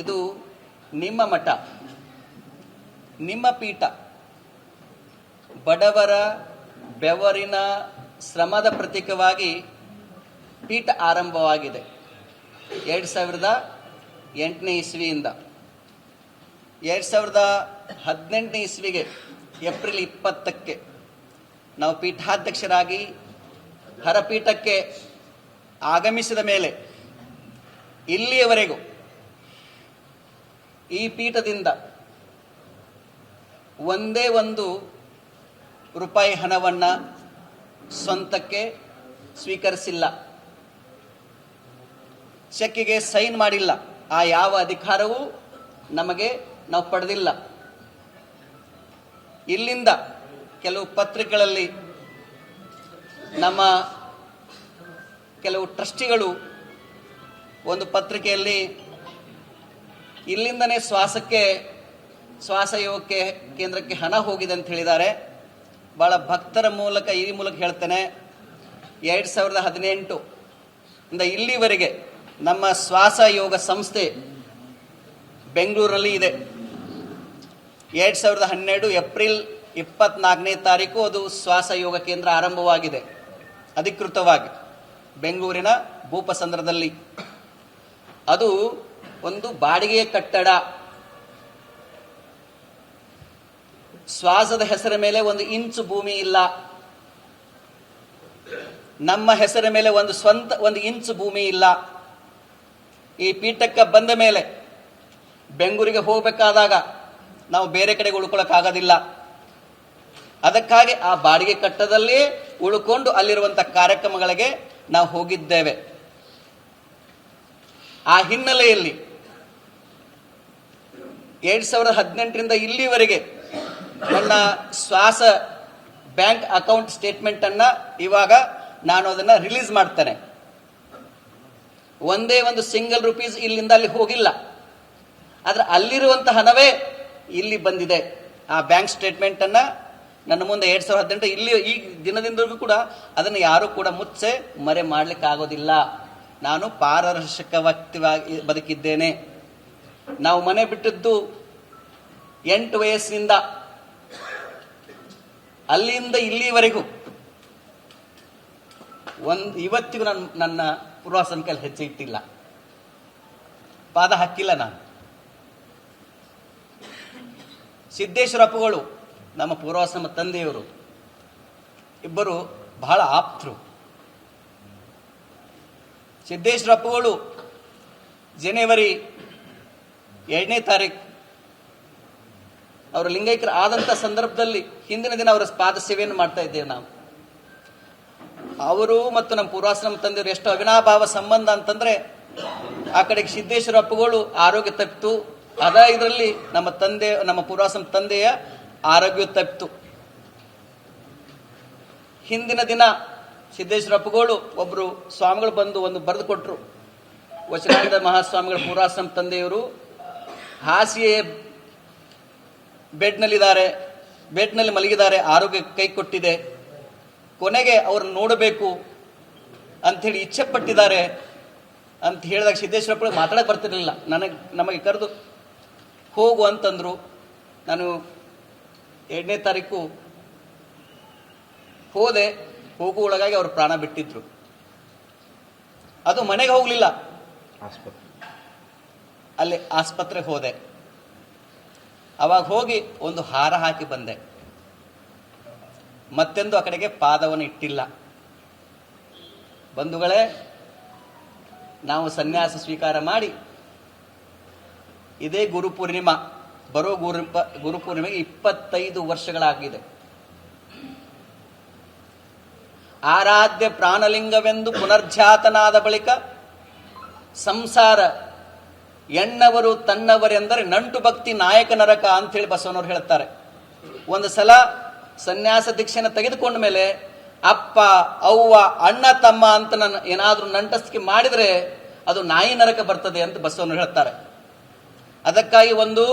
ಇದು ನಿಮ್ಮ ಮಠ, ನಿಮ್ಮ ಪೀಠ. ಬಡವರ ಬೆವರಿನ ಶ್ರಮದ ಪ್ರತೀಕವಾಗಿ ಪೀಠ ಆರಂಭವಾಗಿದೆ 2008ನೇ ಇಸ್ವಿಯಿಂದ. 2018ನೇ ಇಸ್ವಿಗೆ ಏಪ್ರಿಲ್ 20ಕ್ಕೆ ನಾವು ಪೀಠಾಧ್ಯಕ್ಷರಾಗಿ ಹರಪೀಠಕ್ಕೆ ಆಗಮಿಸಿದ ಮೇಲೆ ಇಲ್ಲಿಯವರೆಗೂ ಈ ಪೀಠದಿಂದ ಒಂದೇ ಒಂದು ರೂಪಾಯಿ ಹಣವನ್ನು ಸ್ವಂತಕ್ಕೆ ಸ್ವೀಕರಿಸಿಲ್ಲ, ಚೆಕ್ಕಿಗೆ ಸೈನ್ ಮಾಡಿಲ್ಲ. ಆ ಯಾವ ಅಧಿಕಾರವೂ ನಮಗೆ ನಾವು ಪಡೆದಿಲ್ಲ. ಇಲ್ಲಿಂದ ಕೆಲವು ಪತ್ರಿಕೆಗಳಲ್ಲಿ ನಮ್ಮ ಕೆಲವು ಟ್ರಸ್ಟಿಗಳು ಒಂದು ಪತ್ರಿಕೆಯಲ್ಲಿ ಇಲ್ಲಿಂದನೇ ಶ್ವಾಸ ಯೋಗಕ್ಕೆ ಕೇಂದ್ರಕ್ಕೆ ಹಣ ಹೋಗಿದೆ ಅಂತ ಹೇಳಿದ್ದಾರೆ. ಭಾಳ ಭಕ್ತರ ಮೂಲಕ ಈ ಮೂಲಕ ಹೇಳ್ತೇನೆ, 2018 ಇಂದ ಇಲ್ಲಿವರೆಗೆ ನಮ್ಮ ಶ್ವಾಸ ಯೋಗ ಸಂಸ್ಥೆ ಬೆಂಗಳೂರಲ್ಲಿ ಇದೆ. 2012 ಏಪ್ರಿಲ್ 24ನೇ ತಾರೀಕು ಅದು ಶ್ವಾಸ ಯೋಗ ಕೇಂದ್ರ ಆರಂಭವಾಗಿದೆ ಅಧಿಕೃತವಾಗಿ ಬೆಂಗಳೂರಿನ ಭೂಪಸಂದ್ರದಲ್ಲಿ. ಅದು ಒಂದು ಬಾಡಿಗೆಯ ಕಟ್ಟಡ. ಶ್ವಾಸದ ಹೆಸರ ಮೇಲೆ 1 ಇಂಚು ಭೂಮಿ ಇಲ್ಲ. ನಮ್ಮ ಹೆಸರ ಮೇಲೆ ಸ್ವಂತ 1 ಇಂಚು ಭೂಮಿ ಇಲ್ಲ. ಈ ಪೀಠಕ್ಕೆ ಬಂದ ಮೇಲೆ ಬೆಂಗಳೂರಿಗೆ ಹೋಗಬೇಕಾದಾಗ ನಾವು ಬೇರೆ ಕಡೆಗೆ ಉಳ್ಕೊಳ್ಳೋಕ್ಕಾಗೋದಿಲ್ಲ. ಅದಕ್ಕಾಗಿ ಆ ಬಾಡಿಗೆ ಕಟ್ಟಡದಲ್ಲೇ ಉಳ್ಕೊಂಡು ಅಲ್ಲಿರುವಂಥ ಕಾರ್ಯಕ್ರಮಗಳಿಗೆ ನಾವು ಹೋಗಿದ್ದೇವೆ. ಆ ಹಿನ್ನೆಲೆಯಲ್ಲಿ 2018ರಿಂದ ಇಲ್ಲಿವರೆಗೆ ನನ್ನ ಶ್ವಾಸ ಬ್ಯಾಂಕ್ ಅಕೌಂಟ್ ಸ್ಟೇಟ್ಮೆಂಟ್ ಅನ್ನ ಇವಾಗ ನಾನು ಅದನ್ನು ರಿಲೀಸ್ ಮಾಡ್ತೇನೆ. ಒಂದೇ ಒಂದು ಸಿಂಗಲ್ ರುಪೀಸ್ ಇಲ್ಲಿಂದ ಅಲ್ಲಿ ಹೋಗಿಲ್ಲ. ಆದ್ರೆ ಅಲ್ಲಿರುವಂತಹ ಹಣವೇ ಇಲ್ಲಿ ಬಂದಿದೆ. ಆ ಬ್ಯಾಂಕ್ ಸ್ಟೇಟ್ಮೆಂಟ್ ಅನ್ನ ನನ್ನ ಮುಂದೆ 2018 ಇಲ್ಲಿ ಈ ದಿನದಿಂದಲೂ ಕೂಡ ಅದನ್ನು ಯಾರೂ ಕೂಡ ಮುಚ್ಚೆ ಮರೆ ಮಾಡ್ಲಿಕ್ಕೆ ಆಗೋದಿಲ್ಲ. ನಾನು ಪಾರದರ್ಶಕ ವ್ಯಕ್ತಿಯಾಗಿ ಬದುಕಿದ್ದೇನೆ. ನಾವು ಮನೆ ಬಿಟ್ಟಿದ್ದು 8 ವಯಸ್ಸಿನಿಂದ, ಅಲ್ಲಿಂದ ಇಲ್ಲಿವರೆಗೂ ಇವತ್ತಿಗೂ ನನ್ನ ಪೂರ್ವಾಶ್ರಮ ಕೈಲಿ ಹೆಜ್ಜೆ ಇಟ್ಟಿಲ್ಲ, ಪಾದ ಹಾಕಿಲ್ಲ. ನಾನು ಸಿದ್ದೇಶ್ವರ ಅಪ್ಪಗಳು ನಮ್ಮ ಪೂರ್ವಾಶ್ರಮ ತಂದೆಯವರು ಇಬ್ಬರು ಬಹಳ ಆಪ್ತರು. ಸಿದ್ದೇಶ್ವರ ಅಪ್ಪಗಳು ಜನವರಿ 2ನೇ ತಾರೀಕು ಅವರು ಲಿಂಗೈಕ್ಯರು ಆದಂಥ ಸಂದರ್ಭದಲ್ಲಿ ಹಿಂದಿನ ದಿನ ಅವರ ಪಾದ ಸೇವೆಯನ್ನು ಮಾಡ್ತಾ ಇದ್ದೇವೆ ನಾವು. ಅವರು ಮತ್ತು ನಮ್ಮ ಪೂರ್ವಾಶ್ರಮ ತಂದೆಯವರು ಎಷ್ಟು ಅವಿನಾಭಾವ ಸಂಬಂಧ ಅಂತಂದ್ರೆ, ಆ ಕಡೆಗೆ ಸಿದ್ದೇಶ್ವರ ಅಪ್ಪಗಳು ಆರೋಗ್ಯ ತಪ್ಪಿತು, ಇದರಲ್ಲಿ ನಮ್ಮ ಪೂರ್ವಾಶ್ರಮ ತಂದೆಯ ಆರೋಗ್ಯ ತಪ್ಪಿತು. ಹಿಂದಿನ ದಿನ ಸಿದ್ದೇಶ್ವರ ಅಪ್ಪಗಳು ಒಬ್ರು ಸ್ವಾಮಿಗಳು ಬಂದು ಒಂದು ಬರೆದು ಕೊಟ್ಟರು. ವಚನಾನಂದ ಮಹಾಸ್ವಾಮಿಗಳ ಪೂರ್ವಾಶ್ರಮ ತಂದೆಯವರು ಹಾಸಿಗೆ ಬೆಡ್ನಲ್ಲಿ ಮಲಗಿದ್ದಾರೆ, ಆರೋಗ್ಯ ಕೈ ಕೊಟ್ಟಿದೆ, ಕೊನೆಗೆ ಅವ್ರನ್ನ ನೋಡಬೇಕು ಅಂಥೇಳಿ ಇಚ್ಛೆ ಪಟ್ಟಿದ್ದಾರೆ ಅಂತ ಹೇಳಿದಾಗ ಸಿದ್ದೇಶ್ವರಪ್ಪಳು ಮಾತಾಡಕ್ಕೆ ಬರ್ತಿರ್ಲಿಲ್ಲ. ನಮಗೆ ಕರೆದು ಹೋಗು ಅಂತಂದ್ರು. ನಾನು 2ನೇ ತಾರೀಕು ಹೋದೆ. ಹೋಗುವೊಳಗಾಗಿ ಅವರು ಪ್ರಾಣ ಬಿಟ್ಟಿದ್ರು. ಅದು ಮನೆಗೆ ಹೋಗಲಿಲ್ಲ, ಅಲ್ಲಿ ಆಸ್ಪತ್ರೆಗೆ ಹೋದೆ. ಅವಾಗ ಹೋಗಿ ಒಂದು ಹಾರ ಹಾಕಿ ಬಂದೆ. ಮತ್ತೆಂದು ಆ ಕಡೆಗೆ ಪಾದವನ್ನು ಇಟ್ಟಿಲ್ಲ. ಬಂಧುಗಳೇ, ನಾವು ಸನ್ಯಾಸ ಸ್ವೀಕಾರ ಮಾಡಿ ಇದೇ ಗುರುಪೂರ್ಣಿಮಾ ಬರೋ ಗುರುಪೂರ್ಣಿಮೆಗೆ 25 ವರ್ಷಗಳಾಗಿದೆ. ಆರಾಧ್ಯ ಪ್ರಾಣಲಿಂಗವೆಂದು ಪುನರ್ಜಾತನಾದ ಬಳಿಕ ಸಂಸಾರ ಎಣ್ಣವರು ತನ್ನವರೆಂದರೆ ನಂಟು ಭಕ್ತಿ ನಾಯಕ ನರಕ ಅಂತೇಳಿ ಬಸವನವರು ಹೇಳ್ತಾರೆ. ಒಂದು ಸಲ ಸನ್ಯಾಸ ದೀಕ್ಷೆನ ತೆಗೆದುಕೊಂಡ ಮೇಲೆ ಅಪ್ಪ ಅವ್ವ ಅಣ್ಣ ತಮ್ಮ ಅಂತ ಏನಾದ್ರೂ ನಂಟಸ್ತಿಕೆ ಮಾಡಿದ್ರೆ ಅದು ನಾಯಿ ನರಕ ಬರ್ತದೆ ಅಂತ ಬಸವನವರು ಹೇಳ್ತಾರೆ. ಅದಕ್ಕಾಗಿ ಒಂದು